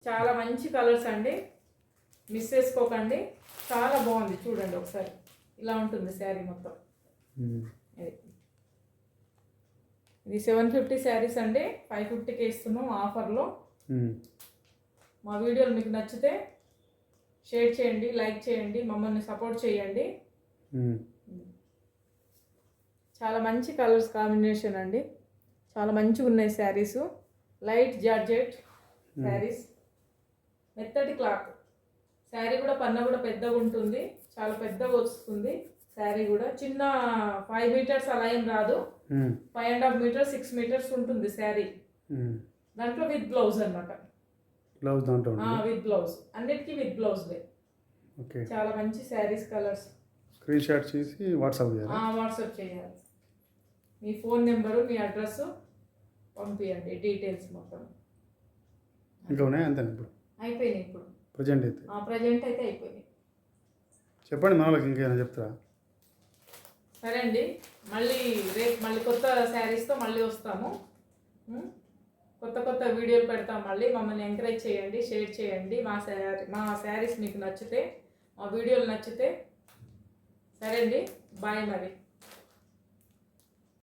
చాలా మంచి కలర్స్ అండి, మిస్ చేసుకోకండి. చాలా బాగుంది, చూడండి ఒకసారి. ఇలా ఉంటుంది శారీ మొత్తం. ఇది 750 శారీస్ అండి, 550కి ఇస్తున్నాం ఆఫర్లో. మా వీడియోలు మీకు నచ్చితే షేర్ చేయండి, లైక్ చేయండి, మమ్మల్ని సపోర్ట్ చేయండి. చాలా మంచి కలర్స్ కాంబినేషన్ అండి, చాలా మంచిగా ఉన్నాయి శారీస్. లైట్ జార్జెట్ శారీస్, మెత్తటి క్లాత్. శారీ కూడా పన్న కూడా పెద్దగా ఉంటుంది, చాలా పెద్దగా వస్తుంది శారీ కూడా. చిన్న 5 మీటర్స్ అలా ఏం రాదు, 5.5 మీటర్స్ 6 మీటర్స్ ఉంటుంది శారీ. దాంట్లో విత్ బ్లౌజ్ అనమాట. బ్లౌజ్ దాంట్లో విత్ బ్లౌజ్, అన్నిటికీ విత్ బ్లౌజ్. చాలా మంచి శారీస్ కలర్స్. స్క్రీన్ షాట్ చేసి వాట్సాప్ చేయాలి. మీ ఫోన్ నెంబరు, మీ అడ్రస్ పంపించండి, డీటెయిల్స్ మొత్తం. ఇంకా ఉన్నాయి అంతే ఇప్పుడు? అయిపోయినాయి ఇప్పుడు ప్రజెంట్ అయితే అయిపోయినాయి. చెప్పండి మన వాళ్ళకి ఇంకేమైనా చెప్తారా? సరే అండి, మళ్ళీ కొత్త శారీస్తో మళ్ళీ వస్తాము. కొత్త వీడియోలు పెడతాం మళ్ళీ. మమ్మల్ని ఎంకరేజ్ చేయండి, షేర్ చేయండి. మా శారీస్ మీకు నచ్చితే, మా వీడియోలు నచ్చితే. సరే అండి, బాయ్ మరి.